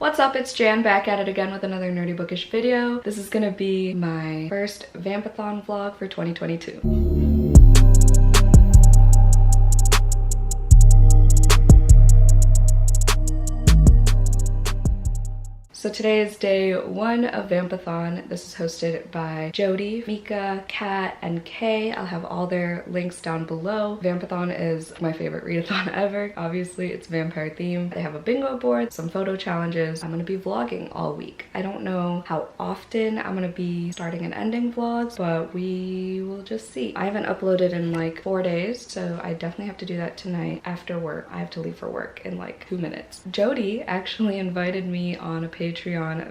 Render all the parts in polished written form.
What's up, it's Jan back at it again with another nerdy bookish video. This is gonna be my first Vampathon vlog for 2022. So today is day one of Vampathon. This is hosted by Jodie, Mika, Kat, and Kay. I'll have all their links down below. Vampathon is my favorite readathon ever. Obviously, it's vampire themed. They have a bingo board, some photo challenges. I'm gonna be vlogging all week. I don't know how often I'm gonna be starting and ending vlogs, but we will just see. I haven't uploaded in like 4 days, so I definitely have to do that tonight after work. I have to leave for work in like 2 minutes. Jodie actually invited me on a Patreon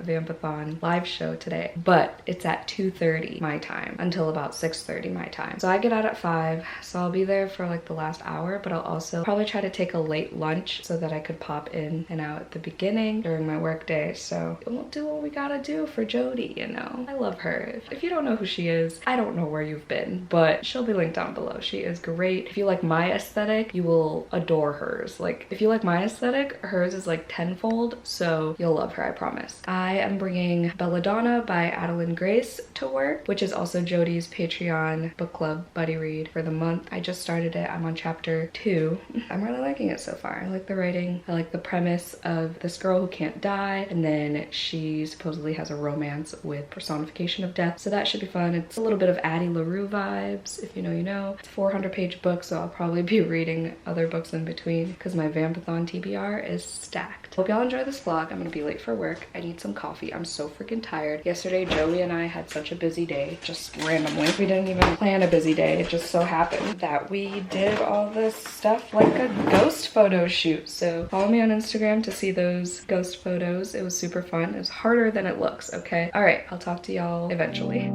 Vampathon live show today, but it's at 2:30 my time until about 6:30 my time. So I get out at 5, so I'll be there for like the last hour, but I'll also probably try to take a late lunch so that I could pop in and out at the beginning during my work day. So we'll do what we gotta do for Jodie, you know? I love her. If you don't know who she is, I don't know where you've been, but she'll be linked down below. She is great. If you like my aesthetic, you will adore hers. Like, if you like my aesthetic, hers is like tenfold, so you'll love her, I promise. I am bringing Belladonna by Adeline Grace to work, which is also Jodie's Patreon book club buddy read for the month. I just started it. I'm on chapter 2. I'm really liking it so far. I like the writing. I like the premise of this girl who can't die, and then she supposedly has a romance with personification of death, so that should be fun. It's a little bit of Addie LaRue vibes. If you know, you know. It's a 400-page book, so I'll probably be reading other books in between because my Vampathon TBR is stacked. Hope y'all enjoy this vlog. I'm gonna be late for work. I need some coffee. I'm so freaking tired. Yesterday, Joey and I had such a busy day, just randomly. We didn't even plan a busy day. It just so happened that we did all this stuff like a ghost photo shoot. So follow me on Instagram to see those ghost photos. It was super fun. It was harder than it looks, okay? All right, I'll talk to y'all eventually.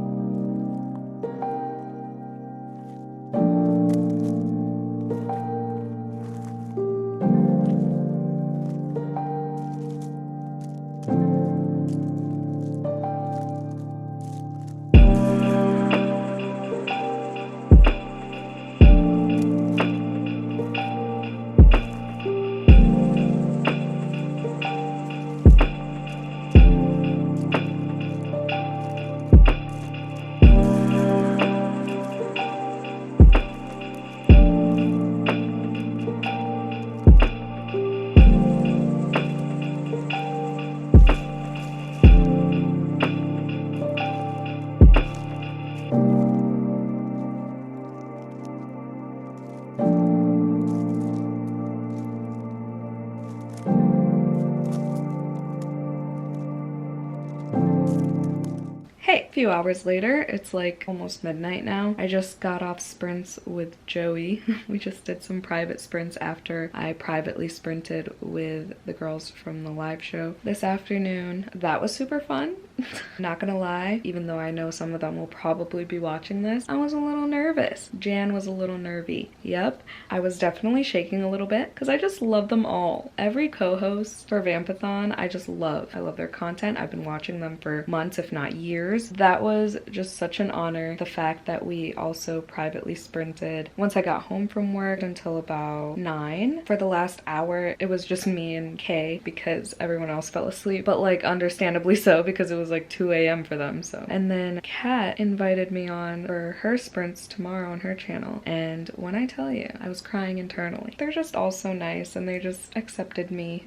Hey, a few hours later, it's like almost midnight now. I just got off sprints with Joey. We just did some private sprints after I privately sprinted with the girls from the live show this afternoon. That was super fun. Not gonna lie, even though I know some of them will probably be watching this, I was a little nervous. Jan was a little nervy. Yep, I was definitely shaking a little bit because I just love them all. Every co-host for Vampathon, I just love. I love their content. I've been watching them for months, if not years. That was just such an honor. The fact that we also privately sprinted once I got home from work until about 9. For the last hour, it was just me and Kay because everyone else fell asleep, but like understandably so because it was like 2 a.m. for them. So, and then Kat invited me on for her sprints tomorrow on her channel, and when I tell you, I was crying internally. They're just all so nice and they just accepted me.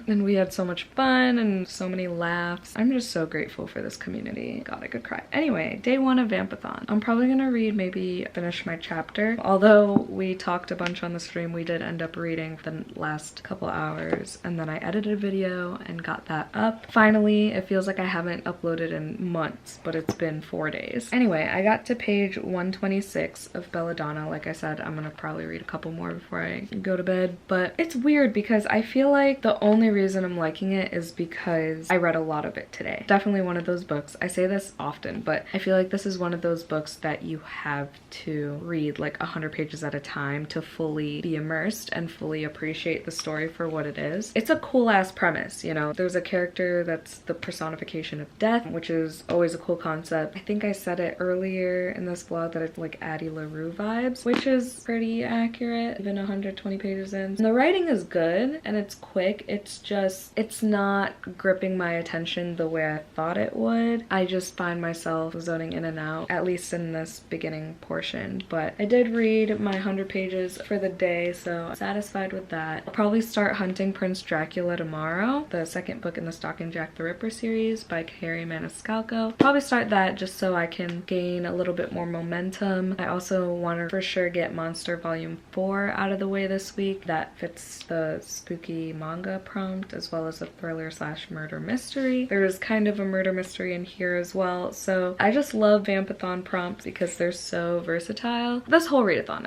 And we had so much fun and so many laughs. I'm just so grateful for this community. God, I could cry. Anyway, day one of Vampathon. I'm probably gonna read, maybe finish my chapter. Although we talked a bunch on the stream, we did end up reading the last couple hours, and then I edited a video and got that up. Finally, it feels like I haven't uploaded in months, but it's been 4 days. Anyway, I got to page 126 of Belladonna. Like I said, I'm gonna probably read a couple more before I go to bed, but it's weird because I feel like the only reason I'm liking it is because I read a lot of it today. Definitely one of those books. I say this often, but I feel like this is one of those books that you have to read like 100 pages at a time to fully be immersed and fully appreciate the story for what it is. It's a cool ass premise, you know? There's a character that's the personification of death, which is always a cool concept. I think I said it earlier in this vlog that it's like Addie LaRue vibes, which is pretty accurate, even 120 pages in. And the writing is good and it's quick. It's just, it's not gripping my attention the way I thought it would. I just find myself zoning in and out, at least in this beginning portion. But I did read my 100 pages for the day, so I'm satisfied with that. I'll probably start Hunting Prince Dracula tomorrow, the second book in the Stalking Jack the Ripper series by Carrie Maniscalco. Probably start that just so I can gain a little bit more momentum. I also want to for sure get Monster Volume 4 out of the way this week. That fits the spooky manga prompt as well as a thriller slash murder mystery. There's kind of a murder mystery in here as well. So I just love Vampathon prompts because they're so versatile. This whole readathon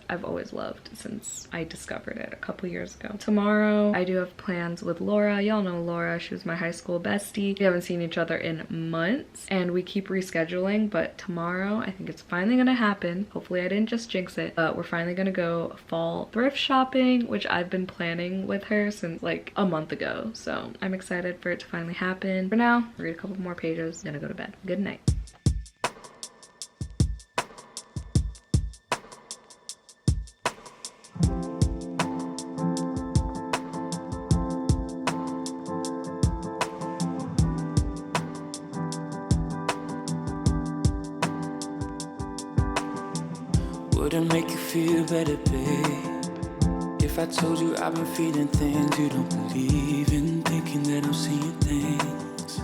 I've always loved since I discovered it a couple years ago. Tomorrow I do have plans with Laura. Y'all know Laura, she was my high school bestie. We haven't seen each other in months and we keep rescheduling, but tomorrow I think it's finally gonna happen. Hopefully I didn't just jinx it, but we're finally gonna go fall thrift shopping, which I've been planning with her since like a month ago. So I'm excited for it to finally happen. For now, read a couple more pages, gonna go to bed. Good night. Would it make you feel better, babe? If I told you I've been feeling things you don't believe in, thinking that I'm seeing things.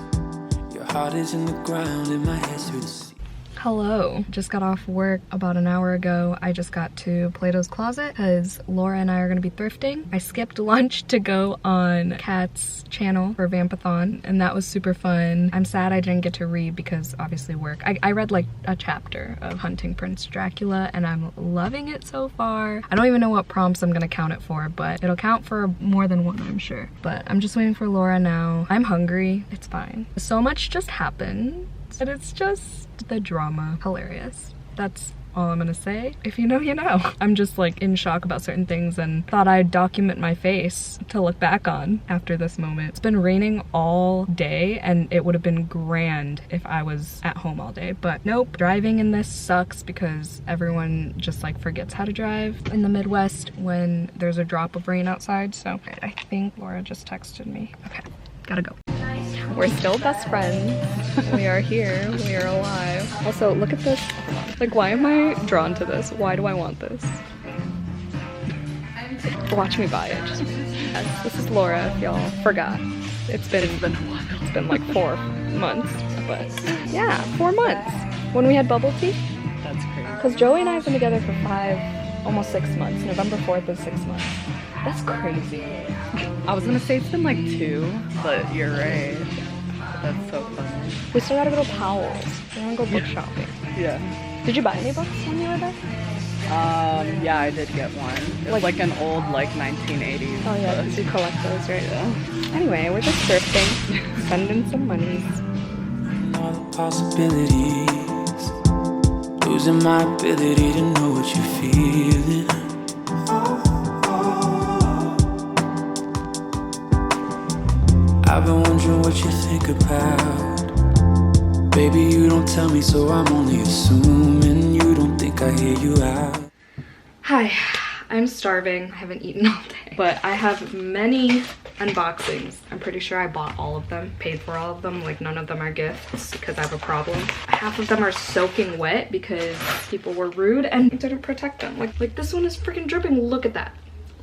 Your heart is in the ground and my head's through the sea. Hello, just got off work about an hour ago. I just got to Plato's Closet because Laura and I are gonna be thrifting. I skipped lunch to go on Kat's channel for Vampathon and that was super fun. I'm sad I didn't get to read because obviously work. I read like a chapter of Hunting Prince Dracula and I'm loving it so far. I don't even know what prompts I'm gonna count it for, but it'll count for more than one, I'm sure. But I'm just waiting for Laura now. I'm hungry, it's fine. So much just happened and it's just the drama. Hilarious. That's all I'm gonna say. If you know, you know. I'm just like in shock about certain things and thought I'd document my face to look back on after this moment. It's been raining all day and it would have been grand if I was at home all day, but nope. Driving in this sucks because everyone just like forgets how to drive in the Midwest when there's a drop of rain outside. So I think Laura just texted me. Okay, gotta go. We're still best friends. We are here. We are alive. Also, look at this. Like, why am I drawn to this? Why do I want this? Watch me buy it. Yes, this is Laura, if y'all forgot. It's been a while. It's been like 4 months. But yeah, 4 months. When we had bubble tea. That's crazy. Because Joey and I have been together for 5, almost 6 months. November 4th is 6 months. That's crazy. I was gonna say it's been like 2, but you're right. That's so funny. We still gotta go to Powell's. We wanna go book shopping. Yeah. Did you buy any books when you were there? Yeah, I did get one. It was like an old, like 1980s. Oh yeah, because you collect those, right? Yeah. Anyway, we're just thrifting, sending some monies. All the possibilities, losing my ability to know what you're feeling. I've been wondering what you think about. Baby, you don't tell me, so I'm only assuming you don't think I hear you out. Hi, I'm starving. I haven't eaten all day, but I have many unboxings. I'm pretty sure I bought all of them, paid for all of them. Like none of them are gifts because I have a problem. Half of them are soaking wet because people were rude and didn't protect them. Like this one is freaking dripping. Look at that.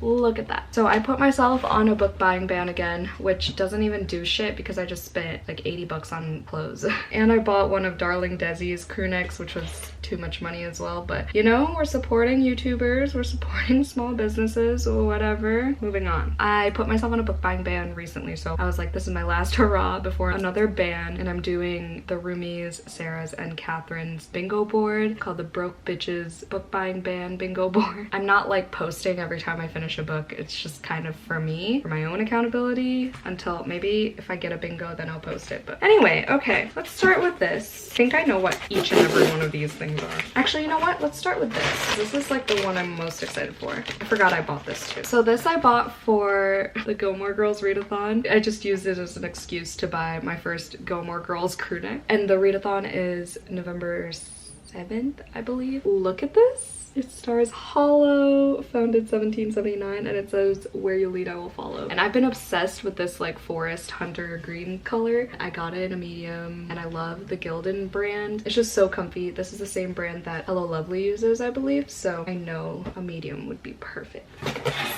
Look at that. So I put myself on a book buying ban again, which doesn't even do shit because I just spent like 80 bucks on clothes. And I bought one of Darling Desi's crew necks, which was too much money as well. But you know, we're supporting YouTubers, we're supporting small businesses or whatever. Moving on. I put myself on a book buying ban recently, so I was like, this is my last hurrah before another ban, and I'm doing the Roomies, Sarah's, and Kathryn's bingo board called the Broke Bitches Book Buying Ban bingo board. I'm not like posting every time I finish finish a book. It's just kind of for me, for my own accountability, until maybe if I get a bingo, then I'll post it. But anyway, okay, let's start with this. I think I know what each and every one of these things are. Actually, you know what? Let's start with this. This is like the one I'm most excited for. I forgot I bought this too. So this I bought for the Gilmore Girls readathon. I just used it as an excuse to buy my first Gilmore Girls crew neck. And the readathon is November 7th, I believe. Look at this. It stars Hollow, founded 1779, and it says, "Where you lead, I will follow." And I've been obsessed with this like forest hunter green color. I got it in a medium, and I love the Gildan brand. It's just so comfy. This is the same brand that Hello Lovely uses, I believe, so I know a medium would be perfect.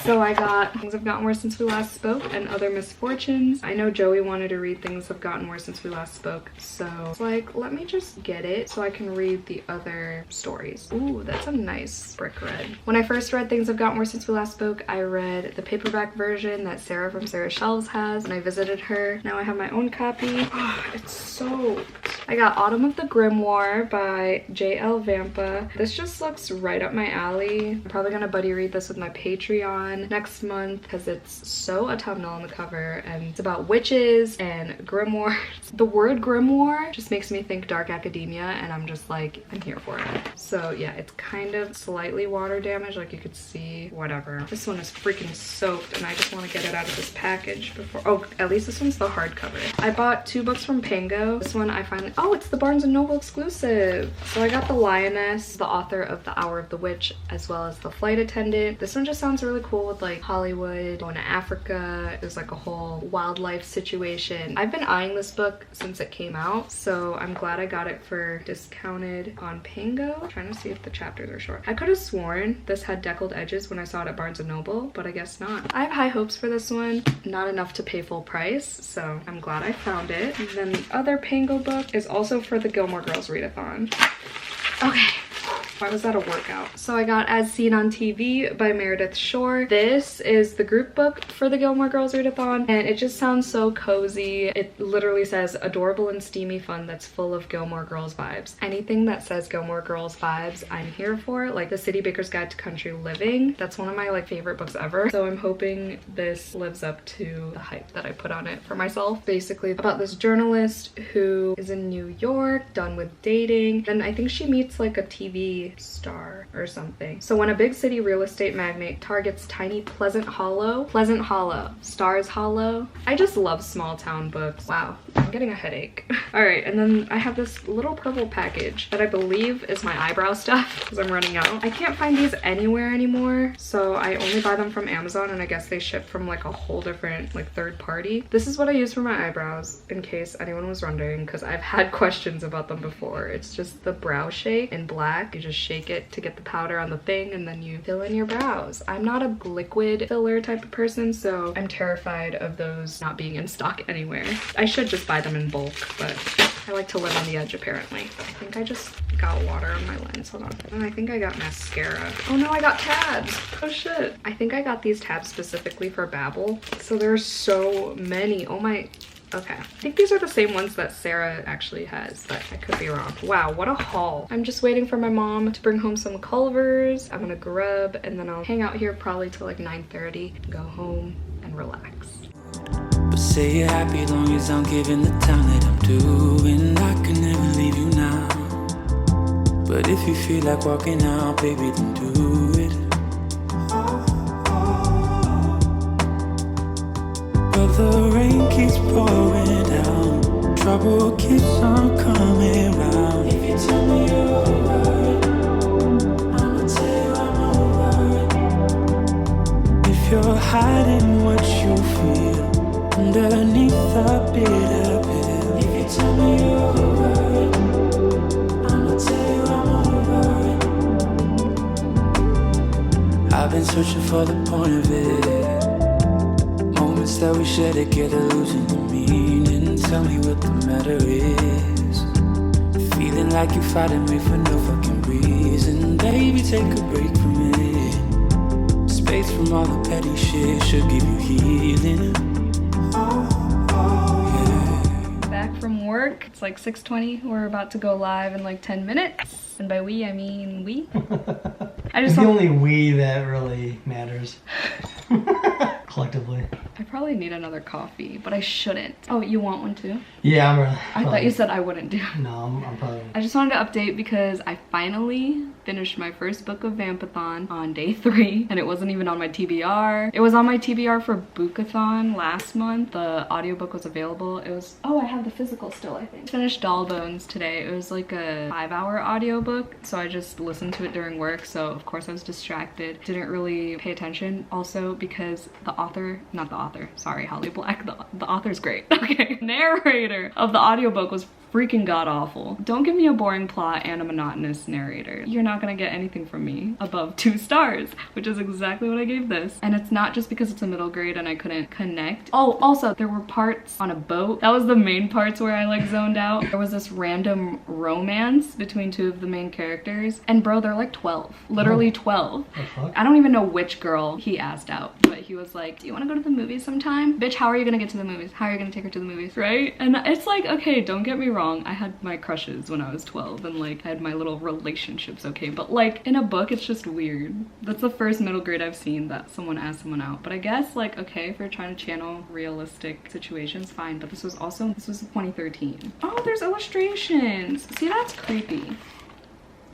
So I got Things Have Gotten Worse Since We Last Spoke and Other Misfortunes. I know Joey wanted to read Things Have Gotten Worse Since We Last Spoke, so it's like, let me just get it so I can read the other stories. Ooh, that's a nice brick red. When I first read Things Have Gotten Worse Since We Last Spoke, I read the paperback version that Sarah from Sarah Shelves has, and I visited her. Now I have my own copy. Oh, it's soaked. I got Autumn of the Grimoire by J.L. Vampa. This just looks right up my alley. I'm probably gonna buddy read this with my Patreon next month because it's so autumnal on the cover, and it's about witches and grimoires. The word grimoire just makes me think dark academia, and I'm just like, I'm here for it. So yeah, it's kind of slightly water damaged, like you could see, whatever. This one is freaking soaked, and I just want to get it out of this package before, oh, at least this one's the hardcover. I bought 2 books from Pango. This one I finally, oh, it's the Barnes & Noble exclusive. So I got The Lioness, the author of The Hour of the Witch, as well as The Flight Attendant. This one just sounds really cool with like Hollywood, going to Africa. There's like a whole wildlife situation. I've been eyeing this book since it came out, so I'm glad I got it for discounted on Pango. I'm trying to see if the chapters are short. I could have sworn this had deckled edges when I saw it at Barnes & Noble, but I guess not. I have high hopes for this one. Not enough to pay full price, so I'm glad I found it. And then the other Pango book is also for the Gilmore Girls readathon. Okay. Why was that a workout? So I got As Seen on TV by Meredith Shore. This is the group book for the Gilmore Girls readathon, and it just sounds so cozy. It literally says adorable and steamy fun that's full of Gilmore Girls vibes. Anything that says Gilmore Girls vibes, I'm here for. Like the City Baker's Guide to Country Living. That's one of my like favorite books ever. So I'm hoping this lives up to the hype that I put on it for myself. Basically about this journalist who is in New York, done with dating. Then I think she meets like a TV star or something. So when a big city real estate magnate targets tiny Pleasant Hollow, Stars Hollow. I just love small town books. Wow, I'm getting a headache. All right, and then I have this little purple package that I believe is my eyebrow stuff because I'm running out. I can't find these anywhere anymore, so I only buy them from Amazon, and I guess they ship from like a whole different like third party. This is what I use for my eyebrows, in case anyone was wondering, because I've had questions about them before. It's just the brow shake in black. You just shake it to get the powder on the thing, and then you fill in your brows. I'm not a liquid filler type of person, so I'm terrified of those not being in stock anywhere. I should just buy them in bulk, but I like to live on the edge apparently. I think I just got water on my lens. Hold on. And I think I got mascara. Oh no, I got tabs. Oh shit. I think I got these tabs specifically for Babbel. So there's so many. Oh my. Okay, I think these are the same ones that Sarah actually has, but I could be wrong. Wow, what a haul. I'm just waiting for my mom to bring home some Culvers. I'm gonna grub, and then I'll hang out here probably till like 9:30, go home and relax. But say you're happy long as I'm giving the time that I'm doing. I can never leave you now. But if you feel like walking out, baby, then do it. But the rain keeps pouring down, trouble keeps on coming round. If you tell me you're over it, I'ma tell you I'm over it. If you're hiding what you feel underneath the bitter pill, if you tell me you're over it, I'ma tell you I'm over it. I've been searching for the point of it. That we share together, losing the meaning. Tell me what the matter is. Feeling like you're fighting me for no fucking reason. Baby, take a break from it. Space from all the petty shit should give you healing. Yeah. Back from work. It's like 6:20. We're about to go live in like 10 minutes. And by we, I mean we. It's the only we that really matters. Collectively. I probably need another coffee, but I shouldn't. Oh, you want one too? Yeah, I'm gonna. I thought you said I wouldn't do. No, I'm probably. I just wanted to update because I finally finished my first book of Vampathon on day 3, and it wasn't even on my TBR. It was on my TBR for Bookathon last month. The audiobook was available. It was, oh, I have the physical still, I think. Finished Doll Bones today. It was like a 5-hour audiobook, so I just listened to it during work, so of course I was distracted. Didn't really pay attention, also because the author, not the author, sorry, Holly Black, the author's great, okay, narrator of the audiobook was freaking god-awful. Don't give me a boring plot and a monotonous narrator. You're not gonna get anything from me above 2 stars, which is exactly what I gave this. And it's not just because it's a middle grade and I couldn't connect. Oh, also, there were parts on a boat. That was the main parts where I like zoned out. There was this random romance between 2 of the main characters. And bro, they're like 12. Literally 12. I don't even know which girl he asked out, but he was like, do you wanna go to the movies sometime? Bitch, how are you gonna get to the movies? How are you gonna take her to the movies, right? And it's like, okay, don't get me wrong. I had my crushes when I was 12 and like I had my little relationships, okay, but like in a book it's just weird. That's the first middle grade I've seen that someone asked someone out, but I guess like, okay, if you're trying to channel realistic situations, fine, but this was 2013. Oh, there's illustrations. See, that's creepy.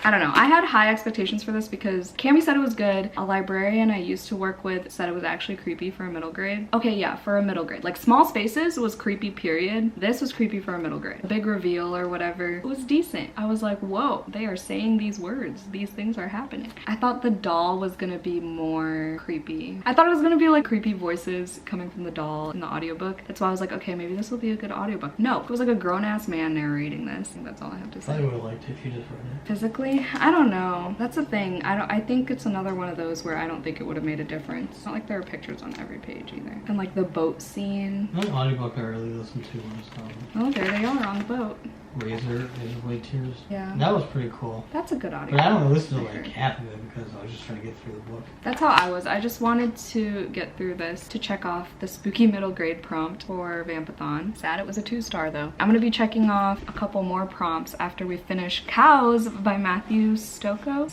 I don't know. I had high expectations for this because Cami said it was good. A librarian I used to work with said it was actually creepy for a middle grade. Okay, yeah, for a middle grade. Like Small Spaces was creepy, period. This was creepy for a middle grade. The big reveal or whatever, it was decent. I was like, whoa, they are saying these words. These things are happening. I thought the doll was gonna be more creepy. I thought it was gonna be like creepy voices coming from the doll in the audiobook. That's why I was like, okay, maybe this will be a good audiobook. No, it was like a grown-ass man narrating this. I think that's all I have to say. I would have liked it if you just read it. Physically? I don't know. That's the thing. I think it's another one of those where I don't think it would have made a difference. It's not like there are pictures on every page either. And like the boat scene. The audiobook I really listened to was Oh, there they are on the boat. Razor Blade Tears. Yeah. That was pretty cool. That's a good audio. But I don't listen to like half of it because I was just trying to get through the book. That's how I was. I just wanted to get through this to check off the spooky middle grade prompt for Vampathon. Sad it was a 2-star though. I'm gonna be checking off a couple more prompts after we finish Cows by Matthew Stocco.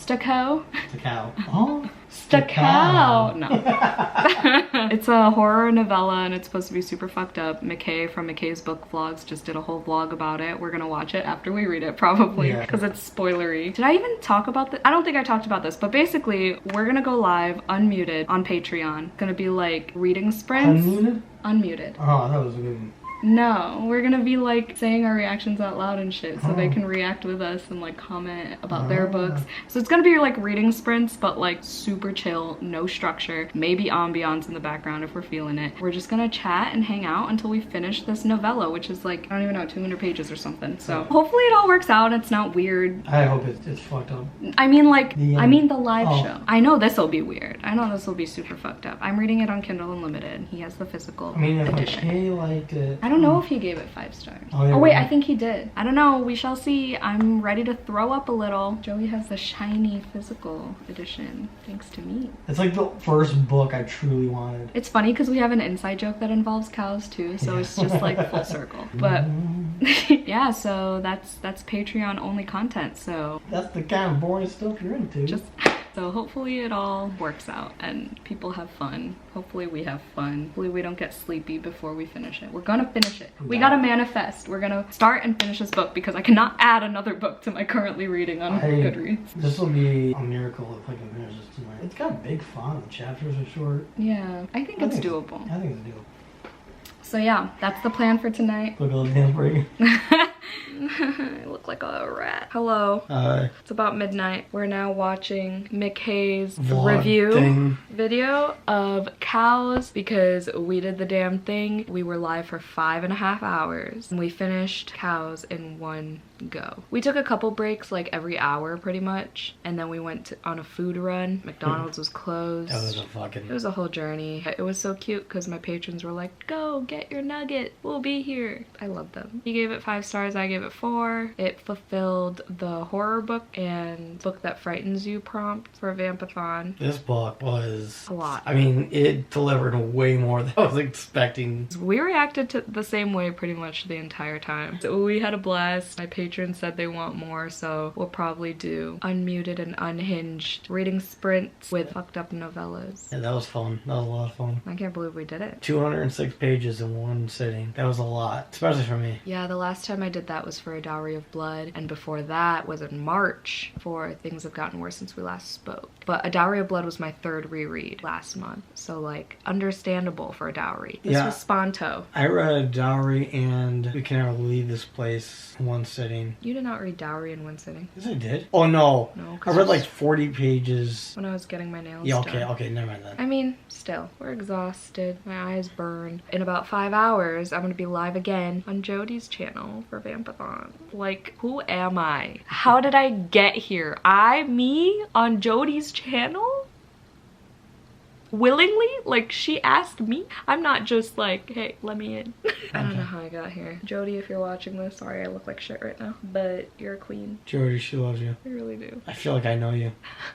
Oh. Staccow. No. It's a horror novella and it's supposed to be super fucked up. McKay from McKay's Book Vlogs just did a whole vlog about it. We're gonna watch it after we read it probably because it's spoilery. Did I even talk about this? I don't think I talked about this, but basically we're gonna go live unmuted on Patreon. It's gonna be like reading sprints. Unmuted? Unmuted. Oh, I thought it was a good one. No, we're gonna be like saying our reactions out loud and shit so they can react with us and like comment about their books. So it's gonna be like reading sprints but like super chill, no structure, maybe ambiance in the background if we're feeling it. We're just gonna chat and hang out until we finish this novella, which is like, I don't even know, 200 pages or something. So hopefully it all works out and it's not weird. I hope it's fucked up. I mean like, I mean the live show. I know this will be weird. I know this will be super fucked up. I'm reading it on Kindle Unlimited. He has the physical edition. I liked it. I don't know if he gave it 5 stars. Oh wait, I think he did. I don't know, we shall see. I'm ready to throw up a little. Joey has the shiny physical edition, thanks to me. It's like the first book I truly wanted. It's funny because we have an inside joke that involves cows too, so it's just like full circle. But yeah, so that's Patreon only content, so. That's the kind of boring stuff you're into. So hopefully it all works out and people have fun. Hopefully we have fun. Hopefully we don't get sleepy before we finish it. We're gonna finish it. We gotta manifest. We're gonna start and finish this book because I cannot add another book to my currently reading on Goodreads. This will be a miracle if I can finish this tonight. It's got big font. The chapters are short. Yeah, I think it's doable. I think it's doable. So yeah, that's the plan for tonight. Look at the dance break. I look like a rat. Hello. Hi. It's about midnight. We're now watching McKay's Vlog review video of Cows because we did the damn thing. We were live for 5.5 hours and we finished Cows in one go. We took a couple breaks like every hour pretty much, and then we went on a food run. McDonald's was closed. It was a whole journey. It was so cute because my patrons were like, go get your nugget, we'll be here. I love them. He gave it 5 stars, I gave it it 4. It fulfilled the horror book and book that frightens you prompt for Vampathon. This book was a lot. I mean, it delivered way more than I was expecting. We reacted to the same way pretty much the entire time. So we had a blast. My patrons said they want more, so we'll probably do unmuted and unhinged reading sprints with fucked up novellas. Yeah, that was fun. That was a lot of fun. I can't believe we did it. 206 pages in one sitting. That was a lot, especially for me. Yeah, the last time I did that was for A Dowry of Blood, and before that was in March for Things Have Gotten Worse Since We Last Spoke. But A Dowry of Blood was my 3rd reread last month, so like understandable for A Dowry. This was Sponto. I read Dowry and We Can Never Leave This Place in one sitting. You did not read Dowry in one sitting. Yes, I did. Oh no, No, I read like 40 pages. When I was getting my nails Yeah, done. okay, never mind that. I mean, still, we're exhausted. My eyes burn. In about 5 hours, I'm gonna be live again on Jodie's channel for Vampathon. Like, who am I? How did I get here? Me on Jodie's channel? Willingly? Like, she asked me? I'm not just like, hey, let me in. I don't know how I got here. Jodie, if you're watching this, sorry I look like shit right now, but you're a queen. Jodie, she loves you. I really do. I feel like I know you.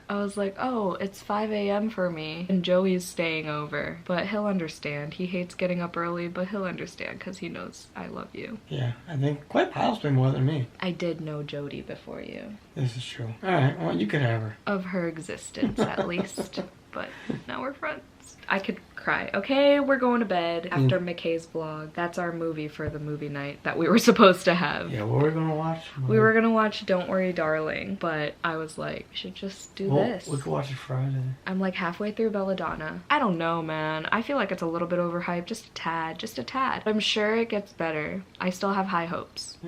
I was like, oh, it's 5 a.m. for me, and Joey's staying over, but he'll understand. He hates getting up early, but he'll understand because he knows I love you. Yeah, I think quite possibly more than me. I did know Jodie before you. This is true. Alright, well, you could have her. Of her existence, at least. But now we're friends. I could cry. Okay, we're going to bed after McKay's vlog. That's our movie for the movie night that we were supposed to have. Yeah, what were we gonna watch? We were gonna watch Don't Worry Darling, but I was like, we should just do this. We could watch it Friday. I'm like halfway through Belladonna. I don't know, man. I feel like it's a little bit overhyped, just a tad. I'm sure it gets better. I still have high hopes.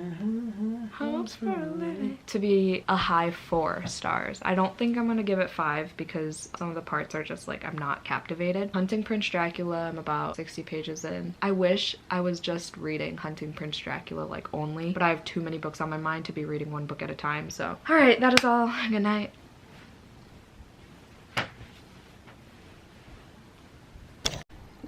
Hopes for a living. To be a high 4 stars. I don't think I'm gonna give it 5 because some of the parts are just like, I'm not captivated. Hunting Prince Dracula, I'm about 60 pages in. I wish I was just reading Hunting Prince Dracula like only, but I have too many books on my mind to be reading one book at a time, so. All right, that is all. Good night.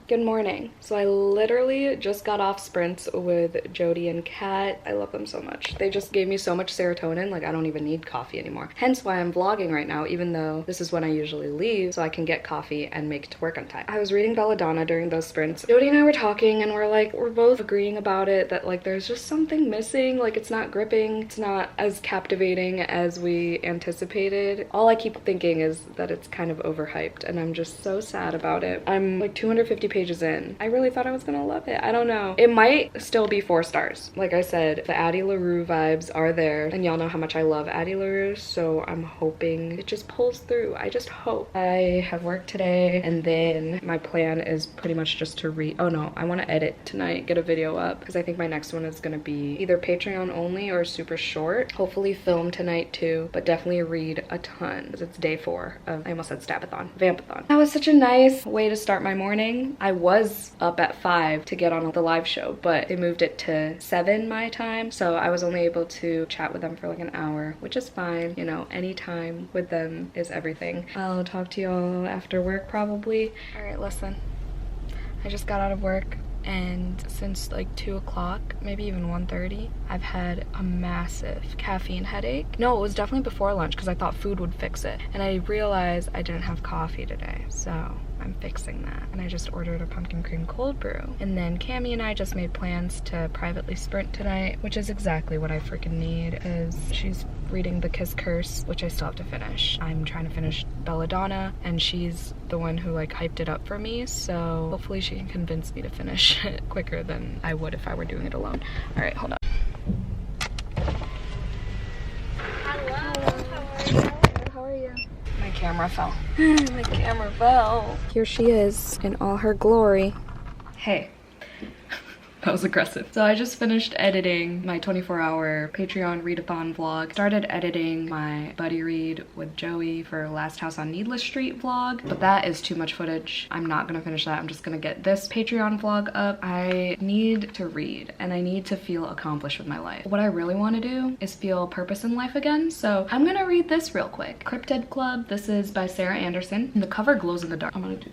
Good morning. So I literally just got off sprints with Jodie and Kat. I love them so much. They just gave me so much serotonin, like I don't even need coffee anymore. Hence why I'm vlogging right now, even though this is when I usually leave, so I can get coffee and make it to work on time. I was reading Belladonna during those sprints. Jodie and I were talking and we're both agreeing about it, that like there's just something missing, like it's not gripping, it's not as captivating as we anticipated. All I keep thinking is that it's kind of overhyped and I'm just so sad about it. I'm like 250 pages in. I really thought I was gonna love it. I don't know. It might still be 4 stars. Like I said, the Addie LaRue vibes are there, and y'all know how much I love Addie LaRue, so I'm hoping it just pulls through. I just hope. I have work today, and then my plan is pretty much just to read. Oh no, I want to edit tonight, get a video up, because I think my next one is gonna be either Patreon only or super short. Hopefully film tonight too, but definitely read a ton, because it's day 4 of, I almost said Stabathon, Vampathon. That was such a nice way to start my morning. I was up at 5 to get on the live show, but they moved it to 7 my time, so I was only able to chat with them for like an hour, which is fine. You know, any time with them is everything. I'll talk to y'all after work probably. All right, listen, I just got out of work, and since like 2 o'clock, maybe even 1:30, I've had a massive caffeine headache. No, it was definitely before lunch because I thought food would fix it, and I realized I didn't have coffee today, so I'm fixing that. And I just ordered a pumpkin cream cold brew. And then Cami and I just made plans to privately sprint tonight, which is exactly what I freaking need, because she's reading The Kiss Curse, which I still have to finish. I'm trying to finish Belladonna, and she's the one who like hyped it up for me, so hopefully she can convince me to finish it quicker than I would if I were doing it alone. All right, hold on. How are you? My camera fell. My camera fell. Here she is in all her glory. Hey. That was aggressive. So I just finished editing my 24-hour Patreon readathon vlog. Started editing my buddy read with Joey for Last House on Needless Street vlog, but that is too much footage. I'm not gonna finish that. I'm just gonna get this Patreon vlog up. I need to read and I need to feel accomplished with my life. What I really want to do is feel purpose in life again, so I'm gonna read this real quick. Cryptid Club. This is by Sarah Anderson, and the cover glows in the dark. I'm gonna do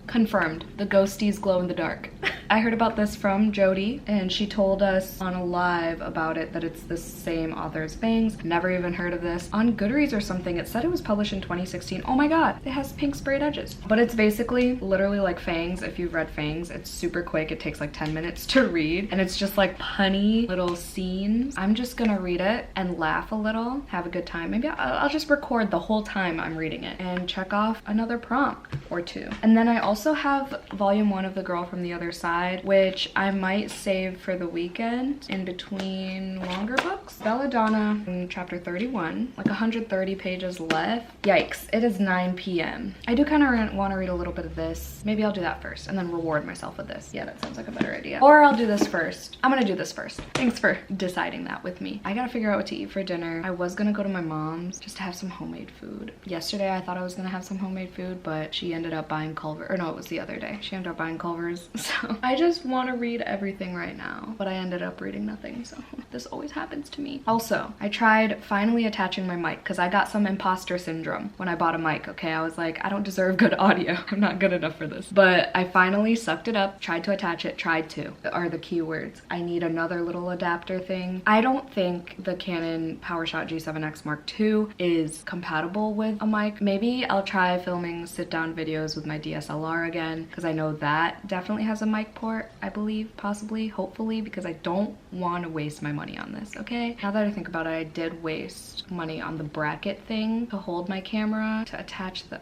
Confirmed, the ghosties glow in the dark. I heard about this from Jodie, and she told us on a live about it that it's the same author as Fangs. Never even heard of this. On Goodreads or something, it said it was published in 2016. Oh my god, it has pink sprayed edges. But it's basically literally like Fangs. If you've read Fangs, it's super quick. It takes like 10 minutes to read, and it's just like punny little scenes. I'm just gonna read it and laugh a little, have a good time. Maybe I'll just record the whole time I'm reading it and check off another prompt or two. And then I also have volume 1 of The Girl from the Other Side, which I might save for the weekend in between longer books. Belladonna in chapter 31, like 130 pages left. Yikes, it is 9 p.m. I do kind of want to read a little bit of this. Maybe I'll do that first and then reward myself with this. Yeah, that sounds like a better idea. Or I'll do this first. I'm gonna do this first. Thanks for deciding that with me. I gotta figure out what to eat for dinner. I was gonna go to my mom's just to have some homemade food. Yesterday I thought I was gonna have some homemade food, but she ended up buying Culver, or no, it was the other day. She ended up buying Culver's. So I just want to read everything right now, but I ended up reading nothing, so this always happens to me. Also, I tried finally attaching my mic because I got some imposter syndrome when I bought a mic, okay? I was like, I don't deserve good audio. I'm not good enough for this. But I finally sucked it up, tried to attach it, tried to, are the key words. I need another little adapter thing. I don't think the Canon PowerShot G7X Mark II is compatible with a mic. Maybe I'll try filming sit-down videos with my DSLR again, because I know that definitely has a mic port, I believe, possibly, hopefully, because I don't want to waste my money on this, okay? Now that I think about it, I did waste money on the bracket thing to hold my camera, to attach the...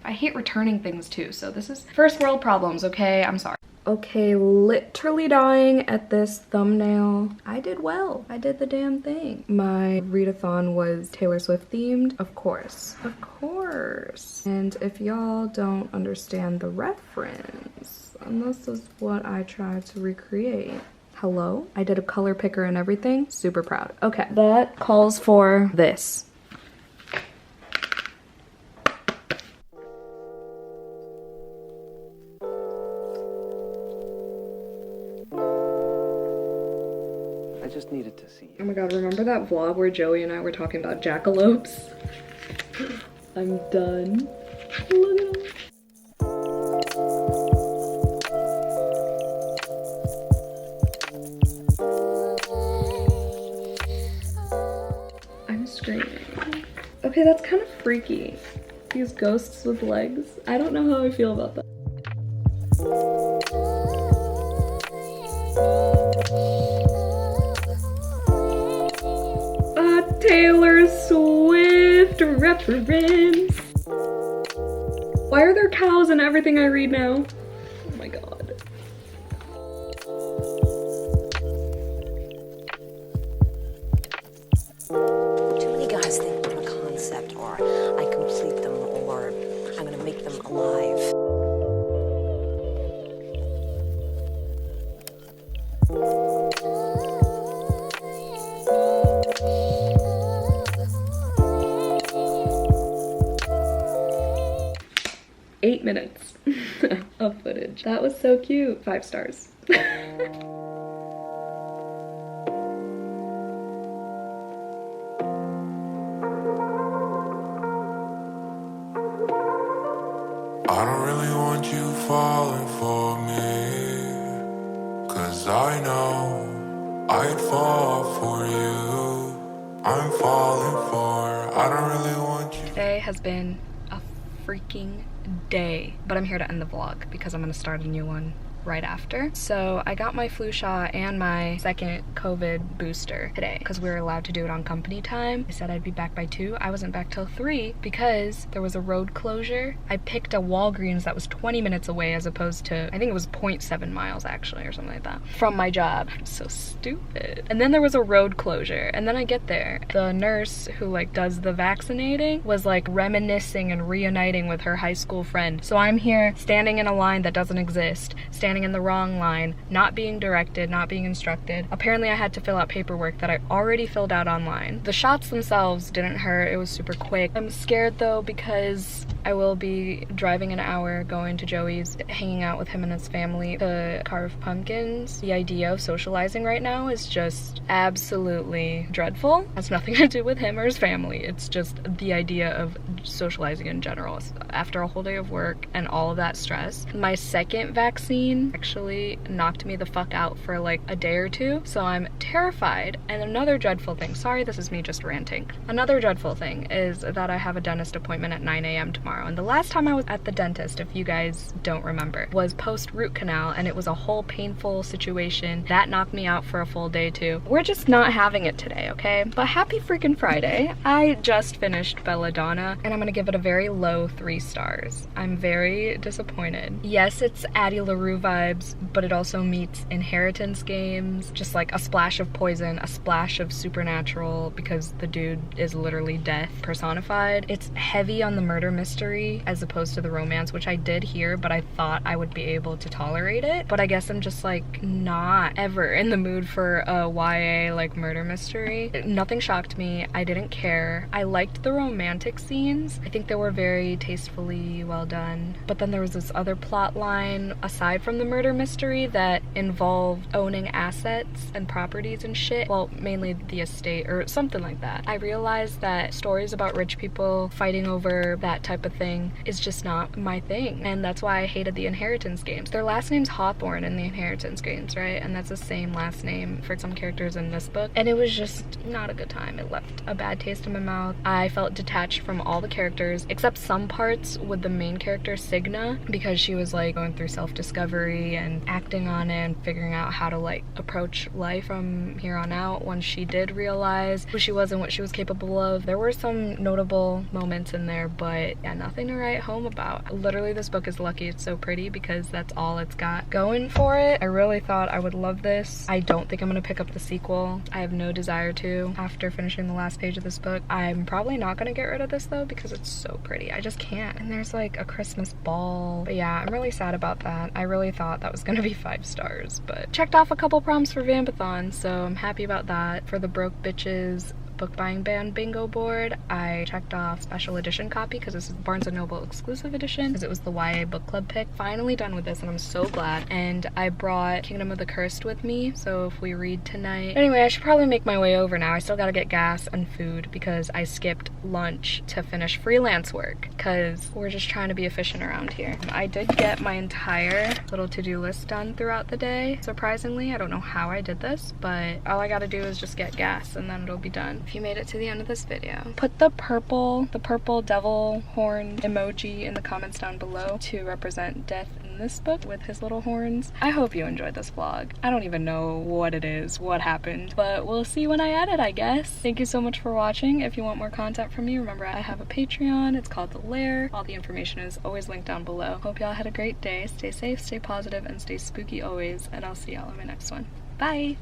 I hate returning things too, so this is first world problems, okay? I'm sorry. Okay, literally dying at this thumbnail. I did well. I did the damn thing. My readathon was Taylor Swift themed, of course. Of course. And if y'all don't understand the reference, and this is what I tried to recreate. Hello? I did a color picker and everything. Super proud. Okay, that calls for this. Needed to see you. Oh my god, remember that vlog where Joey and I were talking about jackalopes? I'm done. Look at him. I'm screaming. Okay, that's kind of freaky. These ghosts with legs. I don't know how I feel about that. Taylor Swift reference. Why are there cows in everything I read now? Oh my god. Too many guys think I'm a concept, or I complete them, or I'm gonna make them alive. Minutes of footage. That was so cute. 5 stars. I don't really want you falling for me, 'cause I know I'd fall for you. I'm falling for, I don't really want you. Today has been a freaking day, but I'm here to end the vlog because I'm gonna start a new one right after. So I got my flu shot and my second COVID booster today because we were allowed to do it on company time. I said I'd be back by 2. I wasn't back till 3 because there was a road closure. I picked a Walgreens that was 20 minutes away as opposed to, I think it was 0.7 miles actually or something like that from my job. I'm so stupid. And then there was a road closure, and then I get there. The nurse who like does the vaccinating was like reminiscing and reuniting with her high school friend. So I'm here standing in a line that doesn't exist, standing in the wrong line, not being directed, not being instructed. Apparently I had to fill out paperwork that I already filled out online. The shots themselves didn't hurt, it was super quick. I'm scared though because I will be driving an hour, going to Joey's, hanging out with him and his family to carve pumpkins. The idea of socializing right now is just absolutely dreadful. It has nothing to do with him or his family. It's just the idea of socializing in general. After a whole day of work and all of that stress, my second vaccine actually knocked me the fuck out for like a day or two, so I'm terrified. And another dreadful thing, sorry, this is me just ranting. Another dreadful thing is that I have a dentist appointment at 9 a.m. tomorrow, and the last time I was at the dentist, if you guys don't remember, was post root canal, and it was a whole painful situation that knocked me out for a full day too. We're just not having it today, okay? But happy freaking Friday. I just finished Belladonna, and I'm gonna give it a very low 3 stars. I'm very disappointed. Yes, it's Addie LaRue vibes, but it also meets inheritance games, just like a splash of poison, a splash of supernatural, because the dude is literally death personified. It's heavy on the murder mystery as opposed to the romance, which I did hear, but I thought I would be able to tolerate it. But I guess I'm just like not ever in the mood for a YA like murder mystery. Nothing shocked me. I didn't care. I liked the romantic scenes. I think they were very tastefully well done. But then there was this other plot line aside from the murder mystery that involved owning assets and properties and shit. Well, mainly the estate or something like that. I realized that stories about rich people fighting over that type of thing is just not my thing. And that's why I hated the inheritance games. Their last name's Hawthorne in the inheritance games, right? And that's the same last name for some characters in this book. And it was just not a good time. It left a bad taste in my mouth. I felt detached from all the characters, except some parts with the main character, Signa, because she was like going through self-discovery and acting on it and figuring out how to like approach life from here on out once she did realize who she was and what she was capable of. There were some notable moments in there, but yeah, nothing to write home about. Literally, this book is lucky it's so pretty because that's all it's got going for it. I really thought I would love this. I don't think I'm gonna pick up the sequel. I have no desire to after finishing the last page of this book. I'm probably not gonna get rid of this though because it's so pretty. I just can't. And there's like a Christmas ball. But yeah, I'm really sad about that. I really thought that was gonna be 5 stars, but checked off a couple prompts for VAMPATHON, so I'm happy about that. For the Broke Bitches book buying band bingo board, I checked off special edition copy because this is Barnes & Noble exclusive edition because it was the YA book club pick. Finally done with this and I'm so glad. And I brought Kingdom of the Cursed with me, so if we read tonight. Anyway, I should probably make my way over now. I still gotta get gas and food because I skipped lunch to finish freelance work because we're just trying to be efficient around here. I did get my entire little to-do list done throughout the day, surprisingly. I don't know how I did this, but all I gotta do is just get gas and then it'll be done. If you made it to the end of this video, put the purple devil horn emoji in the comments down below to represent death in this book with his little horns. I hope you enjoyed this vlog. I don't even know what it is, what happened, but we'll see when I edit, I guess. Thank you so much for watching. If you want more content from me, remember I have a Patreon. It's called The Lair. All the information is always linked down below. Hope y'all had a great day. Stay safe, stay positive, and stay spooky always, and I'll see y'all in my next one. Bye!